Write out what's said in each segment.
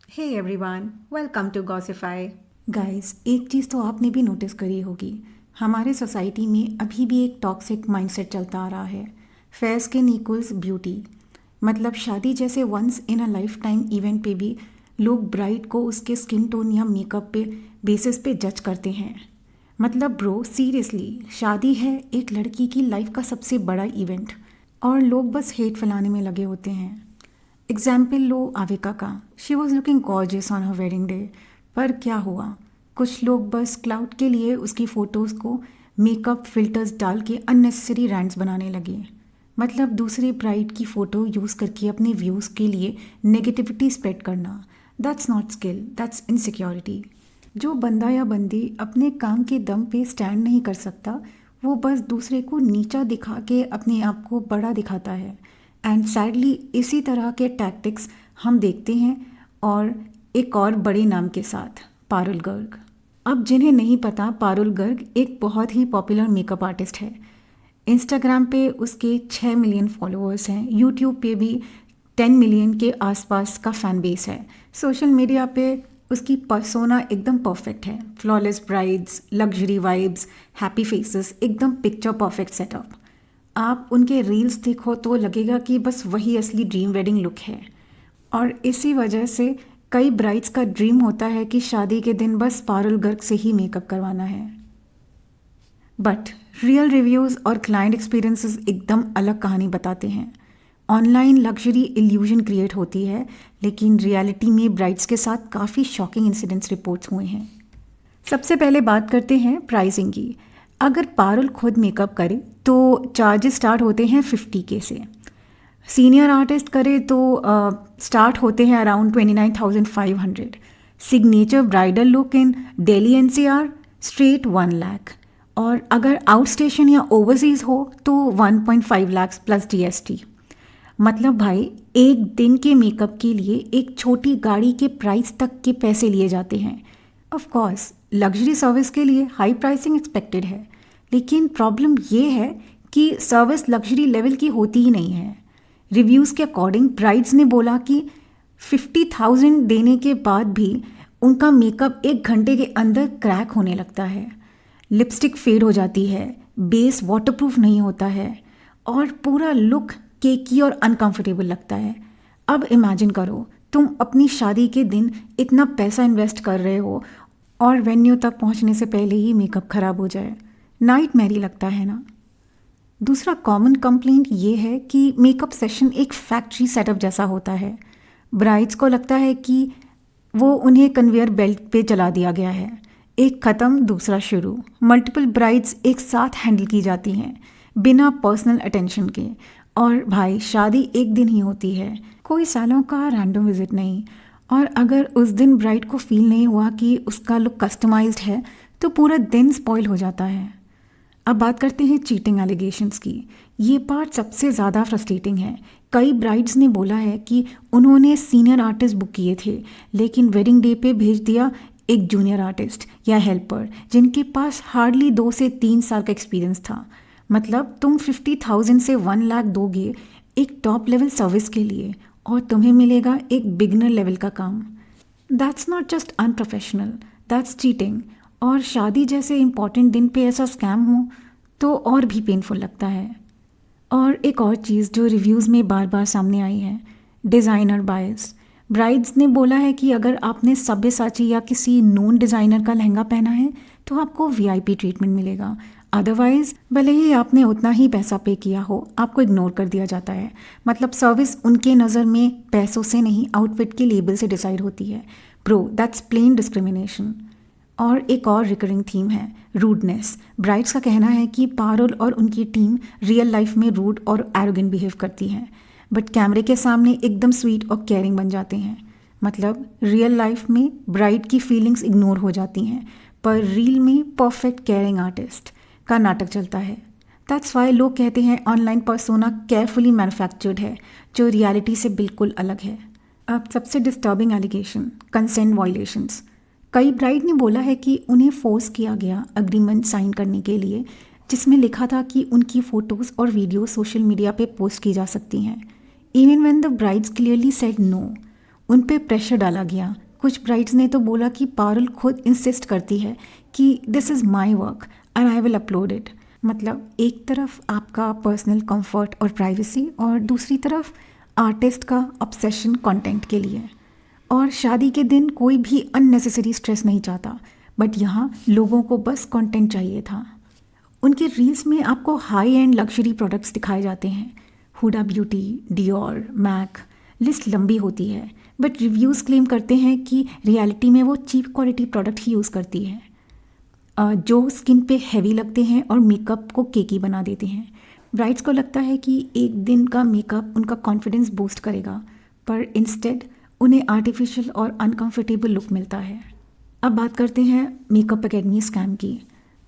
Hey everyone, welcome to Gossify. Guys, एक चीज़ तो आपने भी नोटिस करी होगी। हमारे सोसाइटी में अभी भी एक टॉक्सिक माइंडसेट चलता आ रहा है। Fair skin equals beauty. मतलब शादी जैसे once in a lifetime event पे भी लोग ब्राइड को उसके स्किन टोन या मेकअप पे बेसिस पे जज करते हैं। मतलब ब्रो, सीरियसली, शादी है एक लड़की की लाइफ का सबसे बड़ा इवेंट और लोग बस हेट फैलाने में लगे होते हैं। एग्जाम्पल लो आविका का। She was looking gorgeous on her wedding day. पर क्या हुआ? कुछ लोग बस क्लाउड के लिए उसकी फ़ोटोज़ को मेकअप फिल्टर्स डाल के अननेसेसरी रैंट्स बनाने लगे। मतलब दूसरे ब्राइड की फ़ोटो यूज़ करके अपने व्यूज़ के लिए नेगेटिविटी स्प्रेड करना। That's not skill, that's insecurity. जो बंदा या बंदी अपने काम के दम पे स्टैंड नहीं कर सकता, वो बस दूसरे को नीचा दिखा के अपने आप को बड़ा दिखाता है। एंड सैडली इसी तरह के टैक्टिक्स हम देखते हैं। और एक और बड़े नाम के साथ, पारुल गर्ग। अब जिन्हें नहीं पता, पारुल गर्ग एक बहुत ही पॉपुलर मेकअप आर्टिस्ट है। इंस्टाग्राम पे उसके 6 मिलियन फॉलोअर्स हैं। यूट्यूब पे भी 10 मिलियन के आसपास का फ़ैन बेस है। सोशल मीडिया पे उसकी पर्सोना एकदम परफेक्ट है। Flawless brides, luxury vibes, happy faces, एकदम पिक्चर परफेक्ट सेटअप। आप उनके रील्स देखो तो लगेगा कि बस वही असली ड्रीम वेडिंग लुक है। और इसी वजह से कई ब्राइड्स का ड्रीम होता है कि शादी के दिन बस पारुल गर्ग से ही मेकअप करवाना है। बट रियल रिव्यूज़ और क्लाइंट एक्सपीरियंसेस एकदम अलग कहानी बताते हैं। ऑनलाइन लग्जरी इल्यूजन क्रिएट होती है, लेकिन रियलिटी में ब्राइड्स के साथ काफ़ी शॉकिंग इंसिडेंट्स रिपोर्ट्स हुए हैं। सबसे पहले बात करते हैं प्राइसिंग की। अगर पारुल खुद मेकअप करे तो चार्जेस स्टार्ट होते हैं 50K से। सीनियर आर्टिस्ट करे तो स्टार्ट होते हैं around 29,500। Signature bridal look in Delhi NCR straight 1 lakh. और अगर आउट स्टेशन या ओवरसीज़ हो तो 1.5 लाख प्लस GST। मतलब भाई, एक दिन के मेकअप के लिए एक छोटी गाड़ी के प्राइस तक के पैसे लिए जाते हैं। ऑफ कोर्स लग्जरी सर्विस के लिए हाई प्राइसिंग एक्सपेक्टेड है, लेकिन प्रॉब्लम ये है कि सर्विस लग्जरी लेवल की होती ही नहीं है। रिव्यूज़ के अकॉर्डिंग ब्राइड्स ने बोला कि 50,000 देने के बाद भी उनका मेकअप 1 घंटे के अंदर क्रैक होने लगता है, लिपस्टिक फेड हो जाती है, बेस वाटरप्रूफ नहीं होता है और पूरा लुक केकी और अनकंफर्टेबल लगता है। अब इमेजिन करो, तुम अपनी शादी के दिन इतना पैसा इन्वेस्ट कर रहे हो और वेन्यू तक पहुंचने से पहले ही मेकअप खराब हो जाए। नाइटमेयर ही लगता है ना। दूसरा कॉमन कंप्लेंट ये है कि मेकअप सेशन एक फैक्ट्री सेटअप जैसा होता है। ब्राइड्स को लगता है कि वो उन्हें कन्वेयर बेल्ट पे चला दिया गया है। एक ख़त्म दूसरा शुरू। मल्टीपल ब्राइड्स एक साथ हैंडल की जाती हैं बिना पर्सनल अटेंशन के। और भाई, शादी एक दिन ही होती है, कोई सालों का रैंडम विजिट नहीं। और अगर उस दिन ब्राइड को फील नहीं हुआ कि उसका लुक कस्टमाइज्ड है तो पूरा दिन स्पॉइल हो जाता है। अब बात करते हैं चीटिंग एलिगेशंस की। ये पार्ट सबसे ज़्यादा फ्रस्ट्रेटिंग है। कई ब्राइड्स ने बोला है कि उन्होंने सीनियर आर्टिस्ट बुक किए थे, लेकिन वेडिंग डे पे भेज दिया एक जूनियर आर्टिस्ट या हेल्पर जिनके पास हार्डली 2 से 3 साल का एक्सपीरियंस था। मतलब तुम 50,000 से 1 लाख दोगे एक टॉप लेवल सर्विस के लिए और तुम्हें मिलेगा एक बिगनर लेवल का काम। That's not just unprofessional, that's cheating. और शादी जैसे इंपॉर्टेंट दिन पे ऐसा स्कैम हो तो और भी पेनफुल लगता है। और एक और चीज़ जो रिव्यूज़ में बार बार सामने आई है, डिज़ाइनर बायस। ब्राइड्स ने बोला है कि अगर आपने सब्यसाची या किसी नोन डिज़ाइनर का लहंगा पहना है तो आपको VIP ट्रीटमेंट मिलेगा। अदरवाइज भले ही आपने उतना ही पैसा पे किया हो, आपको इग्नोर कर दिया जाता है। मतलब सर्विस उनके नज़र में पैसों से नहीं, आउटफिट के लेबल से डिसाइड होती है। Bro, that's plain discrimination. और एक और रिकरिंग थीम है रूडनेस। ब्राइड्स का कहना है कि पारुल और उनकी टीम रियल लाइफ में रूड और एरोगेंट बिहेव करती हैं, बट कैमरे के सामने एकदम स्वीट और केयरिंग बन जाते हैं। मतलब रियल लाइफ में ब्राइड की फीलिंग्स इग्नोर हो जाती हैं, पर रील में परफेक्ट केयरिंग आर्टिस्ट का नाटक चलता है। दैट्स वाई लोग कहते हैं ऑनलाइन पर्सोना केयरफुली मैन्युफैक्चर्ड है, जो रियलिटी से बिल्कुल अलग है। अब सबसे डिस्टर्बिंग एलिगेशन, कंसेंट वायलेशंस। कई ब्राइड ने बोला है कि उन्हें फोर्स किया गया अग्रीमेंट साइन करने के लिए, जिसमें लिखा था कि उनकी फ़ोटोज़ और वीडियो सोशल मीडिया पे पोस्ट की जा सकती हैं, even when the brides clearly said no. उन पे प्रेशर डाला गया। कुछ ब्राइड्स ने तो बोला कि पारुल खुद इंसिस्ट करती है कि this is my work and I will upload it. मतलब एक तरफ आपका पर्सनल कंफर्ट और प्राइवेसी और दूसरी तरफ आर्टिस्ट का ऑब्सेशन कंटेंट के लिए। और शादी के दिन कोई भी अननेसेसरी स्ट्रेस नहीं चाहता, बट यहाँ लोगों को बस कंटेंट चाहिए था। उनके रील्स में आपको हाई एंड लग्जरी प्रोडक्ट्स दिखाए जाते हैं, Huda beauty, Dior, MAC, list लंबी होती है, बट रिव्यूज़ क्लेम करते हैं कि रियलिटी में वो चीप क्वालिटी प्रोडक्ट ही यूज़ करती है, जो स्किन पे हैवी लगते हैं और मेकअप को केकी बना देते हैं। ब्राइड्स को लगता है कि एक दिन का मेकअप उनका कॉन्फिडेंस बूस्ट करेगा, पर इंस्टेड उन्हें आर्टिफिशियल और अनकंफर्टेबल लुक मिलता है। अब बात करते हैं मेकअप एकेडमी स्कैम की।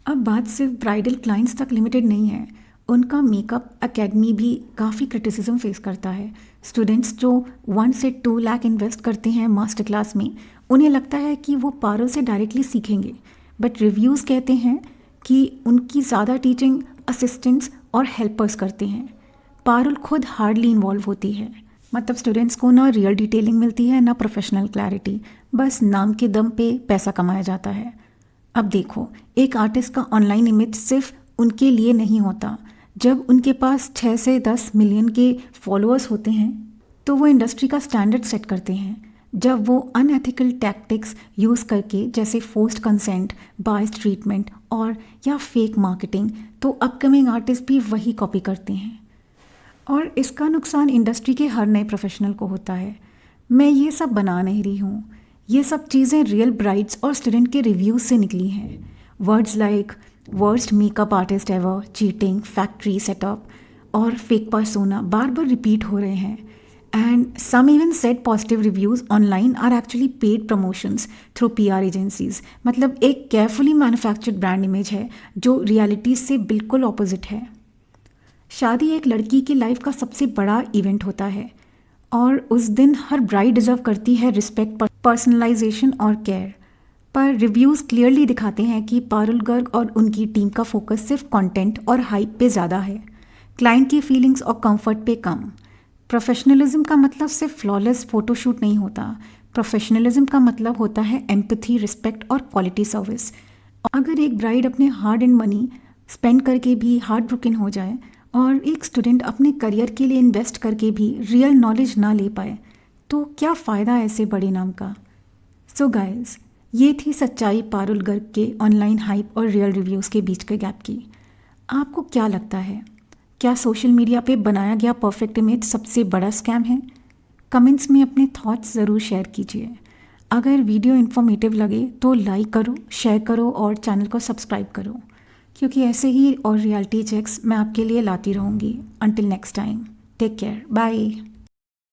अब बात सिर्फ ब्राइडल क्लाइंट्स तक लिमिटेड नहीं है, उनका मेकअप एकेडमी भी काफ़ी क्रिटिसिज्म फेस करता है। स्टूडेंट्स जो 1 से 2 लाख इन्वेस्ट करते हैं मास्टर क्लास में, उन्हें लगता है कि वो पारुल से डायरेक्टली सीखेंगे, बट रिव्यूज़ कहते हैं कि उनकी ज़्यादा टीचिंग असिस्टेंट्स और हेल्पर्स करते हैं। पारुल खुद हार्डली इन्वॉल्व होती है। मतलब स्टूडेंट्स को ना रियल डिटेलिंग मिलती है ना प्रोफेशनल क्लैरिटी, बस नाम के दम पे पैसा कमाया जाता है। अब देखो, एक आर्टिस्ट का ऑनलाइन इमेज सिर्फ उनके लिए नहीं होता। जब उनके पास 6 से 10 मिलियन के फॉलोअर्स होते हैं तो वो इंडस्ट्री का स्टैंडर्ड सेट करते हैं। जब वो अनएथिकल टैक्टिक्स यूज़ करके, जैसे फोर्स्ड कंसेंट, बायस्ड ट्रीटमेंट और या फेक मार्केटिंग, तो अपकमिंग आर्टिस्ट भी वही कॉपी करते हैं। और इसका नुकसान इंडस्ट्री के हर नए प्रोफेशनल को होता है। मैं ये सब बना नहीं रही हूँ, ये सब चीज़ें रियल ब्राइड्स और स्टूडेंट के रिव्यूज़ से निकली हैं। Words like worst makeup artist ever, cheating, factory setup और फेक पर्सोना बार बार रिपीट हो रहे हैं। And some even said positive reviews online are actually paid promotions through PR agencies. मतलब एक केयरफुली मैन्युफैक्चर्ड ब्रांड इमेज है जो रियलिटी से बिल्कुल ऑपोजिट है। शादी एक लड़की की लाइफ का सबसे बड़ा इवेंट होता है और उस दिन हर ब्राइड डिजर्व करती है रिस्पेक्ट, पर्सनलाइजेशन और केयर। पर रिव्यूज़ क्लियरली दिखाते हैं कि पारुल गर्ग और उनकी टीम का फोकस सिर्फ कंटेंट और हाइप पे ज़्यादा है, क्लाइंट की फीलिंग्स और कंफर्ट पे कम। प्रोफेशनलिज्म का मतलब सिर्फ फ्लॉलेस फोटोशूट नहीं होता। प्रोफेशनलिज्म का मतलब होता है एम्पैथी, रिस्पेक्ट और क्वालिटी सर्विस। अगर एक ब्राइड अपने हार्ड एंड मनी स्पेंड करके भी हार्ट ब्रोकन हो जाए और एक स्टूडेंट अपने करियर के लिए इन्वेस्ट करके भी रियल नॉलेज ना ले पाए, तो क्या फ़ायदा ऐसे बड़े नाम का। सो गाइज, ये थी सच्चाई पारुल गर्ग के ऑनलाइन हाइप और रियल रिव्यूज़ के बीच के गैप की। आपको क्या लगता है, क्या सोशल मीडिया पे बनाया गया परफेक्ट इमेज सबसे बड़ा स्कैम है? कमेंट्स में अपने थॉट्स ज़रूर शेयर कीजिए। अगर वीडियो इन्फॉर्मेटिव लगे तो लाइक करो, शेयर करो और चैनल को सब्सक्राइब करो, क्योंकि ऐसे ही और रियलिटी चेक्स मैं आपके लिए लाती रहूँगी। Until next time, take care, bye.